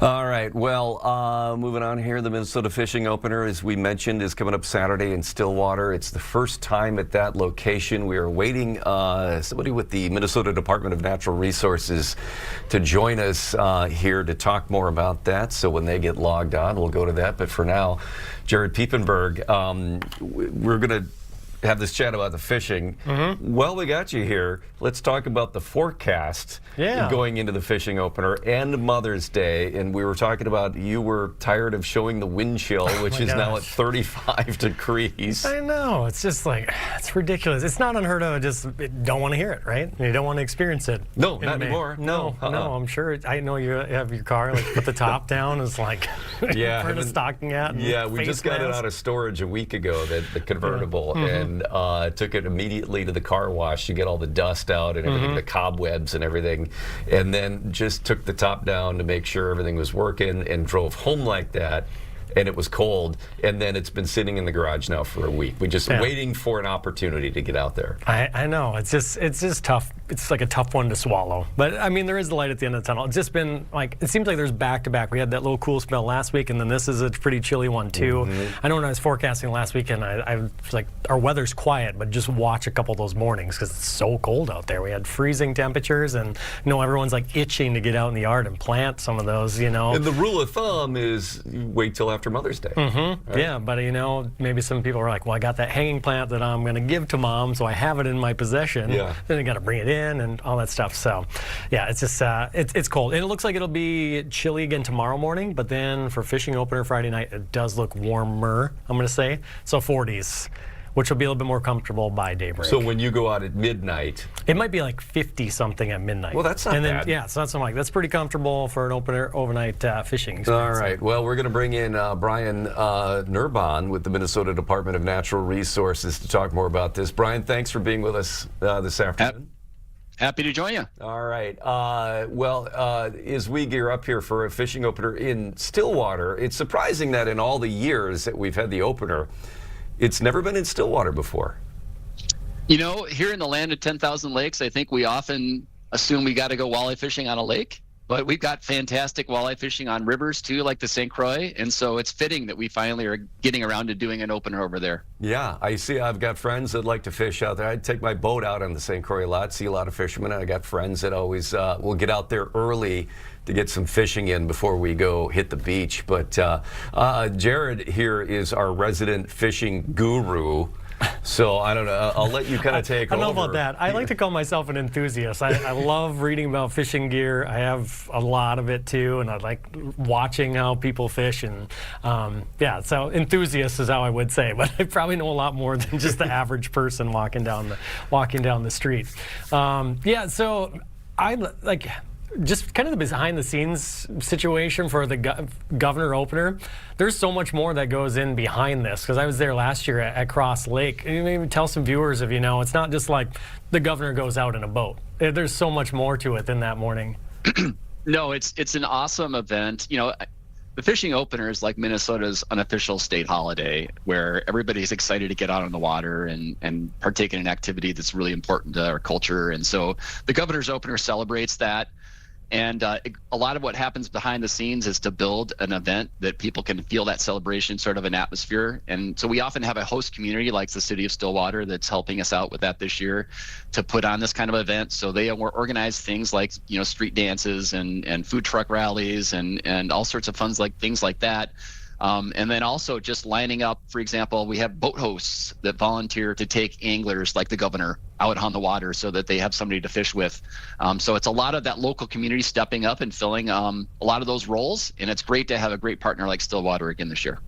All right, well, moving on here, the Minnesota Fishing Opener, as we mentioned, is coming up Saturday in Stillwater. It's the first time at that location. We are waiting somebody with the Minnesota Department of Natural Resources to join us here to talk more about that. So when they get logged on, we'll go to that. But for now, Jared Piepenberg, we're going to have this chat about the fishing. Well, we got you here. Let's talk about the forecast going into the fishing opener and Mother's Day. And we were talking about you were tired of showing the wind chill, which is now at 35 degrees. I know. It's just like, it's ridiculous. It's not unheard of. I just don't want to hear it, right? You don't want to experience it. No, not anymore. No, I'm sure. I know you have your car, like put the top down. It's like, put a stocking hat. Yeah, we just got it out of storage a week ago, the convertible. And took it immediately to the car wash to get all the dust out and everything, the cobwebs and everything, and then just took the top down to make sure everything was working and drove home like that. And it was cold, and then it's been sitting in the garage now for a week. We're just waiting for an opportunity to get out there. I know. It's just tough. It's like a tough one to swallow. But, I mean, there is the light at the end of the tunnel. It's just been, like, it seems like there's back-to-back. We had that little cool spell last week, and then this is a pretty chilly one, too. I know when I was forecasting last weekend, I was like, our weather's quiet, but just watch a couple of those mornings because it's so cold out there. We had freezing temperatures, and, you know, everyone's, like, itching to get out in the yard and plant some of those, you know. And the rule of thumb is wait till after Mother's Day. Right? Yeah, but you know, maybe some people are like, well, I got that hanging plant that I'm going to give to Mom, so I have it in my possession. Then I got to bring it in and all that stuff. So, yeah, it's just it's cold. And it looks like it'll be chilly again tomorrow morning, but then for fishing opener Friday night, it does look warmer, I'm going to say. So 40s. Which will be a little bit more comfortable by daybreak. So when you go out at midnight, it might be like 50-something at midnight. Well, that's not bad. Yeah, so that's like that's pretty comfortable for an opener overnight fishing experience. All right. Well, we're going to bring in Brian Nerbonne with the Minnesota Department of Natural Resources to talk more about this. Brian, thanks for being with us this afternoon. Happy to join you. All right. As we gear up here for a fishing opener in Stillwater, it's surprising that in all the years that we've had the opener, it's never been in Stillwater before. You know, here in the land of 10,000 lakes, I think we often assume we got to go walleye fishing on a lake, but we've got fantastic walleye fishing on rivers too, like the St. Croix, and so it's fitting that we finally are getting around to doing an opener over there. Yeah, I see. I've got friends that like to fish out there. I take my boat out on the St. Croix a lot, see a lot of fishermen, and I got friends that always will get out there early to get some fishing in before we go hit the beach. But Jared here is our resident fishing guru. So I don't know. I'll let you kind of take over. I don't know about that. I like to call myself an enthusiast. I love reading about fishing gear. I have a lot of it too, and I like watching how people fish. And yeah, so enthusiast is how I would say. But I probably know a lot more than just the average person walking down the street. Yeah, so I like. Just kind of the behind-the-scenes situation for the governor opener. There's so much more that goes in behind this, because I was there last year at Cross Lake. And maybe tell some viewers if you know, it's not just like the governor goes out in a boat. There's so much more to it than that morning. No, it's an awesome event. You know, the fishing opener is like Minnesota's unofficial state holiday, where everybody's excited to get out on the water and partake in an activity that's really important to our culture. And so the governor's opener celebrates that. And a lot of what happens behind the scenes is to build an event that people can feel that celebration, sort of an atmosphere. And so we often have a host community like the city of Stillwater that's helping us out with that this year to put on this kind of event. So they organize things like, you know, street dances and food truck rallies and all sorts of things like that. And then also just lining up, for example, we have boat hosts that volunteer to take anglers like the governor out on the water so that they have somebody to fish with. So it's a lot of that local community stepping up and filling a lot of those roles. And it's great to have a great partner like Stillwater again this year.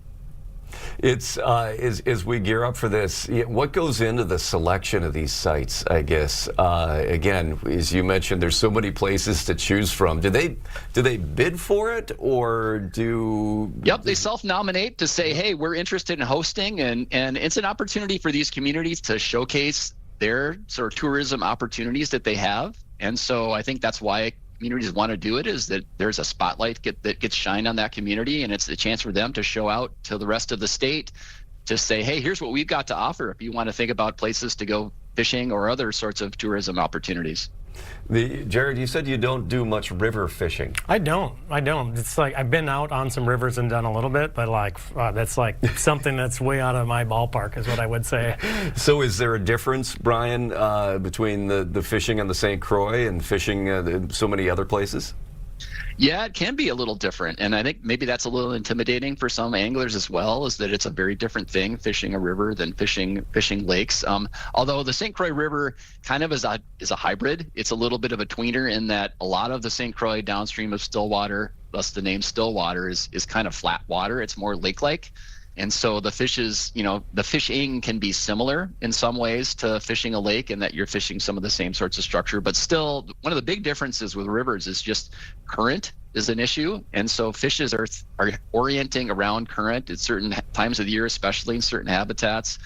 It's as we gear up for this, what goes into the selection of these sites, I guess? Again, as you mentioned, there's so many places to choose from. Do they bid for it, or do... Yep, they self-nominate to say, hey, we're interested in hosting, and it's an opportunity for these communities to showcase their sort of tourism opportunities that they have. And so I think that's why communities want to do it, is that there's a spotlight that gets shined on that community, and it's a chance for them to show out to the rest of the state to say, hey, here's what we've got to offer if you want to think about places to go fishing or other sorts of tourism opportunities. Jared, you said you don't do much river fishing. I don't. It's like I've been out on some rivers and done a little bit, but that's like something that's way out of my ballpark, is what I would say. So is there a difference, Brian, between the fishing on the St. Croix and fishing in so many other places? Yeah, it can be a little different, and I think maybe that's a little intimidating for some anglers as well, is that it's a very different thing fishing a river than fishing lakes. Although the St. Croix River kind of is a hybrid. It's a little bit of a tweener in that a lot of the St. Croix downstream of Stillwater, thus the name Stillwater, is kind of flat water. It's more lake-like. And so the fishing can be similar in some ways to fishing a lake, in that you're fishing some of the same sorts of structure. But still, one of the big differences with rivers is just current is an issue. And so fishes are orienting around current at certain times of the year, especially in certain habitats.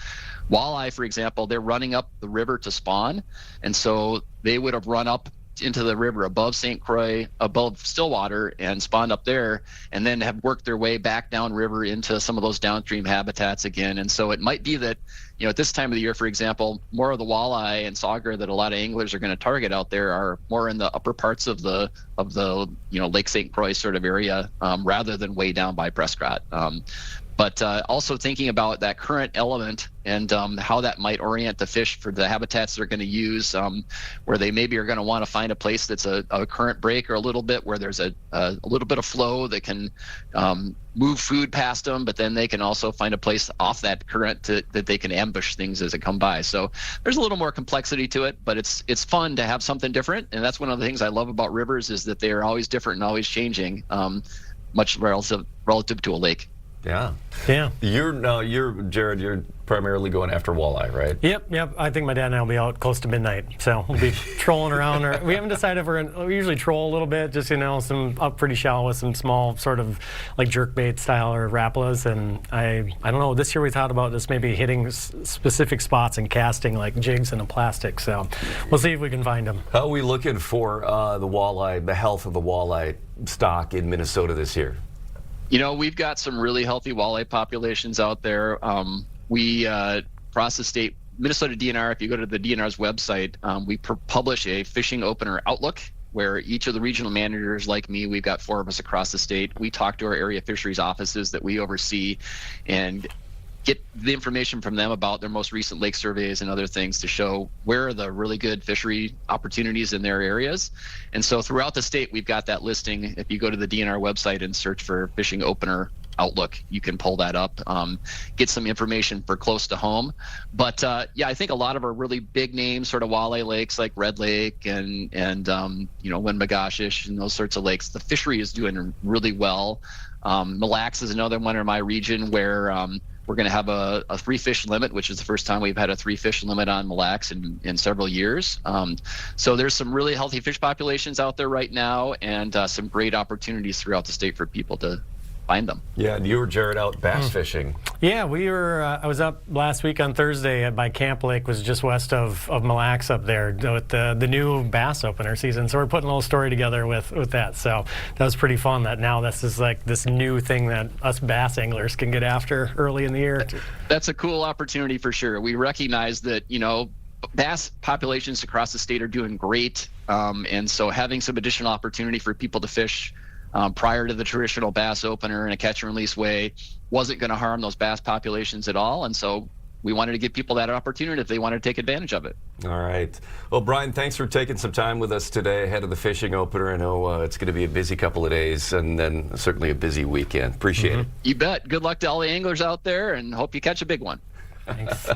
Walleye, for example, they're running up the river to spawn. And so they would have run up into the river above St. Croix, above Stillwater, and spawned up there, and then have worked their way back downriver into some of those downstream habitats again. And so it might be that, at this time of the year, for example, more of the walleye and sauger that a lot of anglers are going to target out there are more in the upper parts of the Lake St. Croix sort of area, rather than way down by Prescott. But also thinking about that current element and how that might orient the fish for the habitats they're going to use, where they maybe are going to want to find a place that's a current break, or a little bit where there's a little bit of flow that can move food past them, but then they can also find a place off that current that they can ambush things as it come by. So there's a little more complexity to it, but it's fun to have something different. And that's one of the things I love about rivers, is that they are always different and always changing, much relative to a lake. Yeah. You're Jared. You're primarily going after walleye, right? Yep. I think my dad and I will be out close to midnight, so we'll be trolling around. We haven't decided if we usually troll a little bit, just some up pretty shallow with some small sort of like jerkbait style or rapalas. And I don't know. This year we thought about just maybe hitting specific spots and casting like jigs in a plastic. So we'll see if we can find them. How are we looking for the health of the walleye stock in Minnesota this year? We've got some really healthy walleye populations out there. We across the state, Minnesota DNR, if you go to the DNR's website, we publish a fishing opener outlook, where each of the regional managers, like me, we've got 4 of us across the state. We talk to our area fisheries offices that we oversee and get the information from them about their most recent lake surveys and other things to show where are the really good fishery opportunities in their areas. And so throughout the state, we've got that listing. If you go to the DNR website and search for fishing opener outlook, you can pull that up, get some information for close to home. But I think a lot of our really big names, sort of walleye lakes like Red Lake and Wenmagoshish and those sorts of lakes, the fishery is doing really well. Mille Lacs is another one in my region where we're going to have a 3-fish limit, which is the first time we've had a 3-fish limit on Mille Lacs in several years. So there's some really healthy fish populations out there right now, and some great opportunities throughout the state for people to find them. Yeah, and you were, Jared, out bass fishing. Yeah, we were. I was up last week on Thursday by Camp Lake, was just west of Mille Lacs up there with the new bass opener season. So we're putting a little story together with that. So that was pretty fun. That now this is like this new thing that us bass anglers can get after early in the year. That's a cool opportunity for sure. We recognize that bass populations across the state are doing great, and so having some additional opportunity for people to fish prior to the traditional bass opener in a catch and release way wasn't going to harm those bass populations at all. And so we wanted to give people that opportunity if they wanted to take advantage of it. All right. Well, Brian, thanks for taking some time with us today ahead of the fishing opener. I know it's going to be a busy couple of days, and then certainly a busy weekend. Appreciate it. You bet. Good luck to all the anglers out there, and hope you catch a big one. Thanks.